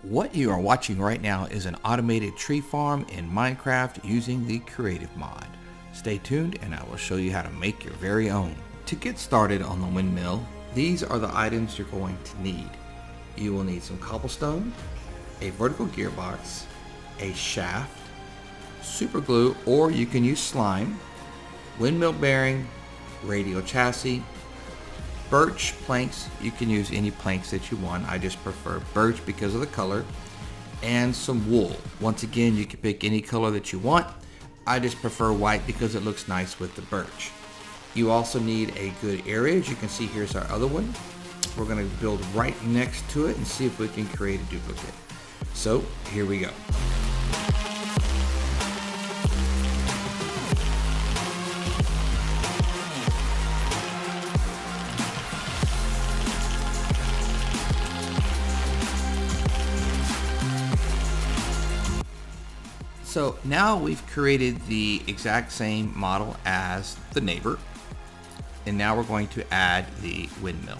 What you are watching right now is an automated tree farm in Minecraft using the Creative mod. Stay tuned and I will show you how to make your very own. To get started on the windmill, these are the items you're going to need. You will need some cobblestone, a vertical gearbox, a shaft, super glue, or you can use slime, windmill bearing, radial chassis, birch planks. You can use any planks that you want. I just prefer birch because of the color, and some wool. Once again, you can pick any color that you want. I just prefer white because it looks nice with the birch. You also need a good area. As you can see, here's our other one. We're going to build right next to it and see if we can create a duplicate. So here we go. So now we've created the exact same model as the neighbor, and now we're going to add the windmill.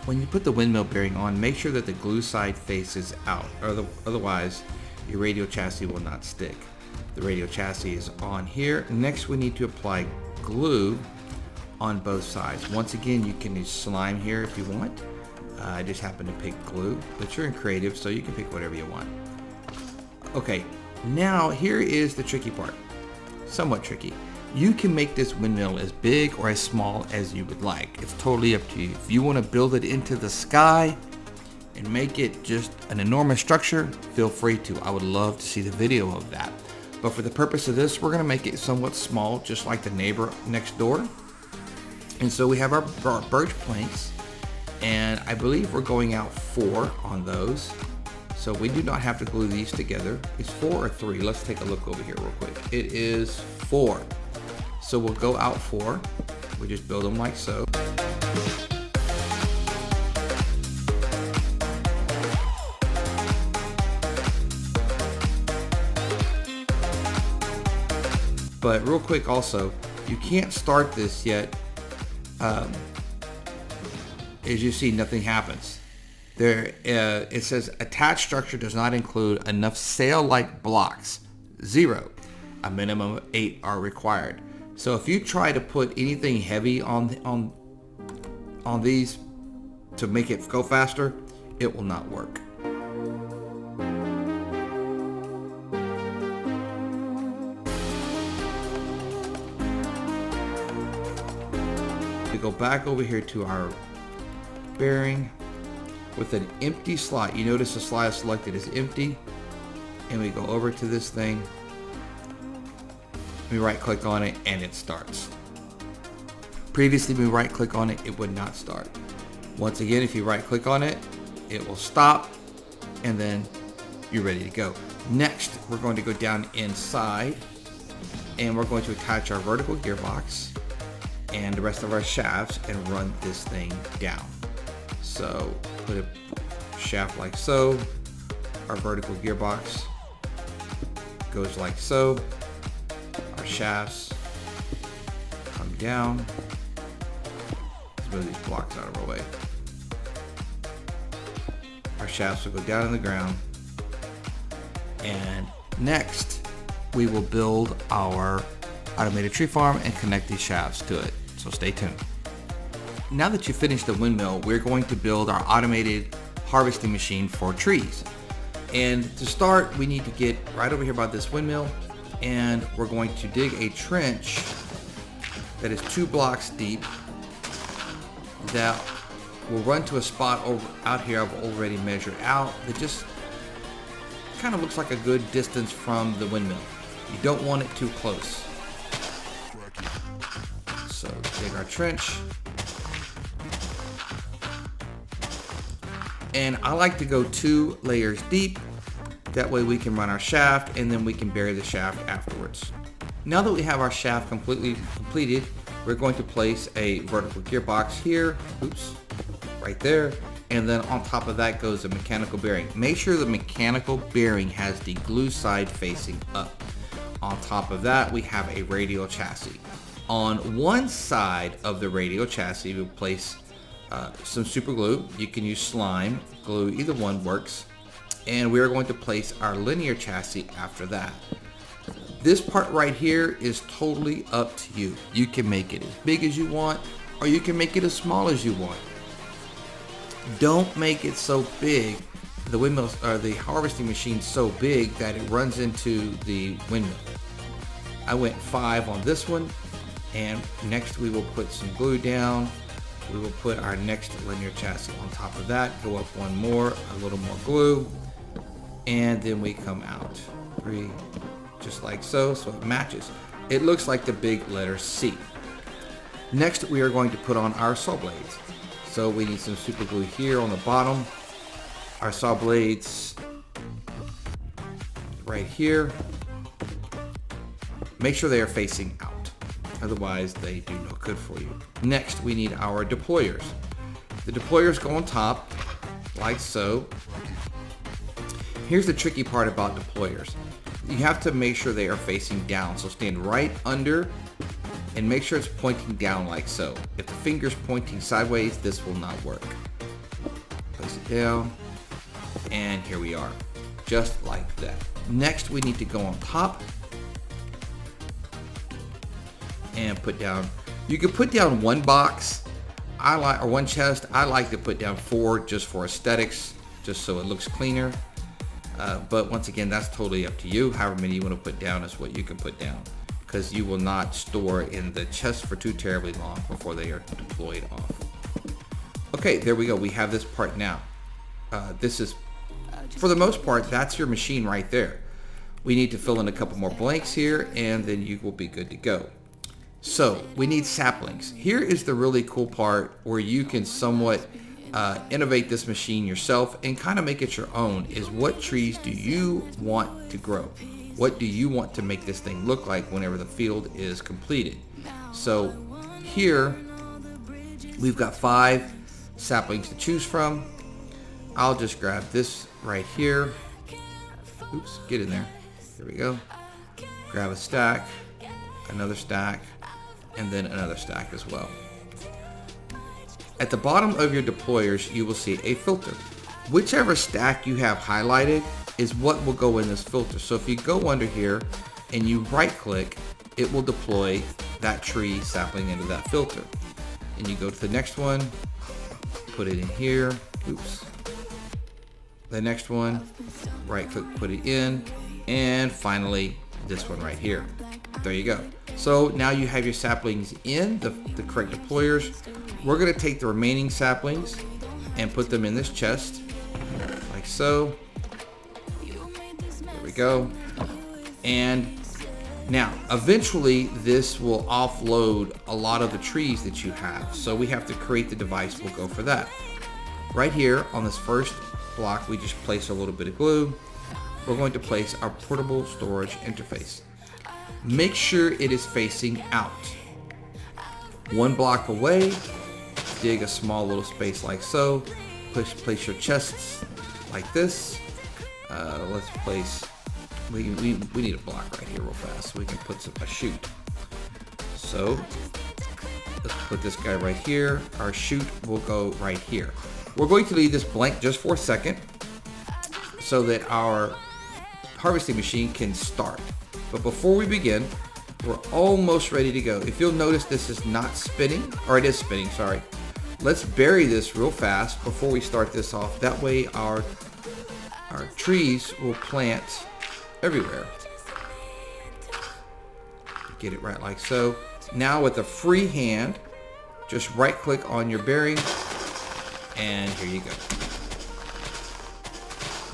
When you put the windmill bearing on, make sure that the glue side faces out, otherwise your radial chassis will not stick. The radial chassis is on here. Next, we need to apply glue on both sides. Once again, you can use slime here if you want. I just happen to pick glue, but you're in creative, so you can pick whatever you want. Okay, now here is the tricky part. Somewhat tricky. You can make this windmill as big or as small as you would like. It's totally up to you. If you want to build it into the sky and make it just an enormous structure, feel free to. I would love to see the video of that. But for the purpose of this, we're going to make it somewhat small, just like the neighbor next door. And so we have our birch planks, and I believe we're going out 4 on those. So we do not have to glue these together. It's 4 or 3. Let's take a look over here real quick. It is 4. So we'll go out 4. We just build them like so. But real quick also, you can't start this yet. As you see, nothing happens. It says attached structure does not include enough sail-like blocks. 0. A minimum of 8 are required. So if you try to put anything heavy on these to make it go faster, it will not work. We go back over here to our bearing with an empty slot. You notice the slot is selected is empty, and we go over to this thing. We right click on it and it starts. Previously, when we right click on it, it would not start. Once again, if you right click on it, it will stop, and then you're ready to go. Next, we're going to go down inside, and we're going to attach our vertical gearbox and the rest of our shafts and run this thing down. So put a shaft like so. Our vertical gearbox goes like so. Our shafts come down. Let's move these blocks out of our way. Our shafts will go down in the ground. And next, we will build our automated tree farm and connect these shafts to it. So stay tuned. Now that you finished the windmill, we're going to build our automated harvesting machine for trees. And to start, we need to get right over here by this windmill, and we're going to dig a trench that is 2 blocks deep that will run to a spot over out here I've already measured out that just kind of looks like a good distance from the windmill. You don't want it too close. So dig our trench. And I like to go 2 layers deep. That way we can run our shaft and then we can bury the shaft afterwards. Now that we have our shaft completely completed, we're going to place a vertical gearbox here. Oops, right there. And then on top of that goes a mechanical bearing. Make sure the mechanical bearing has the glue side facing up. On top of that, we have a radial chassis. On one side of the radial chassis, we'll place some super glue. You can use slime, glue, either one works. And we're going to place our linear chassis after that. This part right here is totally up to you. You can make it as big as you want, or you can make it as small as you want. Don't make it so big, the windmill or the harvesting machine so big that it runs into the windmill. I went 5 on this one, and next we will put some glue down. We will put our next linear chassis on top of that, go up one more, a little more glue, and then we come out 3, just like so, so it matches. It looks like the big letter C. Next, we are going to put on our saw blades. So we need some super glue here on the bottom. Our saw blades right here. Make sure they are facing out, otherwise they do no good for you. Next, we need our deployers. The deployers go on top, like so. Here's the tricky part about deployers. You have to make sure they are facing down. So stand right under and make sure it's pointing down like so. If the finger's pointing sideways, this will not work. Place it down, and here we are, just like that. Next, we need to go on top and put down, you can put down 1 box, or 1 chest. I like to put down 4 just for aesthetics, just so it looks cleaner. But once again, that's totally up to you. However many you want to put down is what you can put down, because you will not store in the chest for too terribly long before they are deployed off. Okay, there we go. We have this part now. This is, for the most part, that's your machine right there. We need to fill in a couple more blanks here, and then you will be good to go. So we need saplings. Here is the really cool part where you can somewhat innovate this machine yourself and kind of make it your own, is what trees do you want to grow? What do you want to make this thing look like whenever the field is completed? So here we've got 5 saplings to choose from. I'll just grab this right here. Oops, get in there. Here we go. Grab a stack, another stack, and then another stack as well. At the bottom of your deployers, you will see a filter. Whichever stack you have highlighted is what will go in this filter. So if you go under here and you right click, it will deploy that tree sapling into that filter. And you go to the next one, put it in here. Oops. The next one, right click, put it in, and finally this one right here. There you go. So now you have your saplings in the correct deployers. We're going to take the remaining saplings and put them in this chest, like so. There we go. And now, eventually, this will offload a lot of the trees that you have. So we have to create the device. We'll go for that. Right here on this first block, we just place a little bit of glue. We're going to place our portable storage interface. Make sure it is facing out. 1 block away, dig a small little space like so. Place your chests like this. Let's place, we need a block right here real fast so we can put a chute. So let's put this guy right here. Our chute will go right here. We're going to leave this blank just for a second so that our harvesting machine can start. But before we begin, we're almost ready to go. If you'll notice, this is not spinning, or it is spinning, sorry. Let's bury this real fast before we start this off. That way our trees will plant everywhere. Get it right like so. Now with a free hand, just right click on your bearing, and here you go.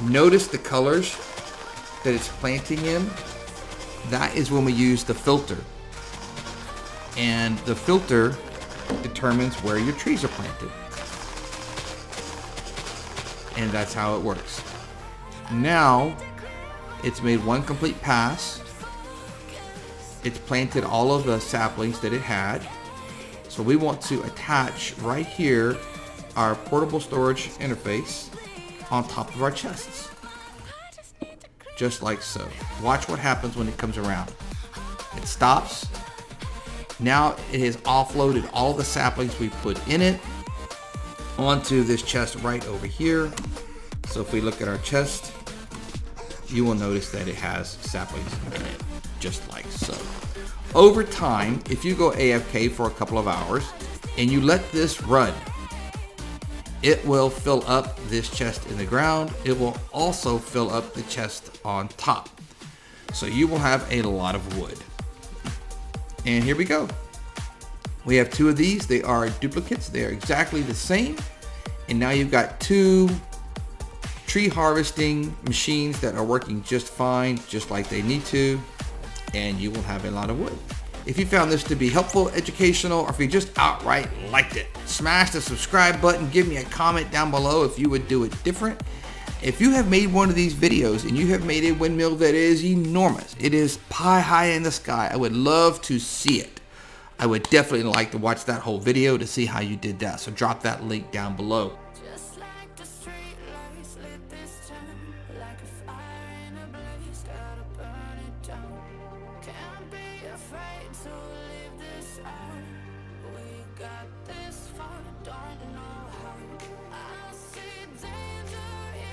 Notice the colors that it's planting in. That is when we use the filter. And the filter determines where your trees are planted. And that's how it works. Now, it's made one complete pass. It's planted all of the saplings that it had. So we want to attach right here our portable storage interface on top of our chests. Just like so. Watch what happens when it comes around. It stops. Now it has offloaded all the saplings we put in it onto this chest right over here. So if we look at our chest, you will notice that it has saplings in it, just like so. Over time, if you go AFK for a couple of hours and you let this run, it will fill up this chest in the ground. It will also fill up the chest on top. So you will have a lot of wood. And here we go. We have 2 of these. They are duplicates. They are exactly the same. And now you've got 2 tree harvesting machines that are working just fine, just like they need to, and you will have a lot of wood. If you found this to be helpful, educational, or if you just outright liked it, smash the subscribe button, give me a comment down below if you would do it different. If you have made one of these videos and you have made a windmill that is enormous, it is pie high in the sky, I would love to see it. I would definitely like to watch that whole video to see how you did that, so drop that link down below. Can't be afraid to leave this out.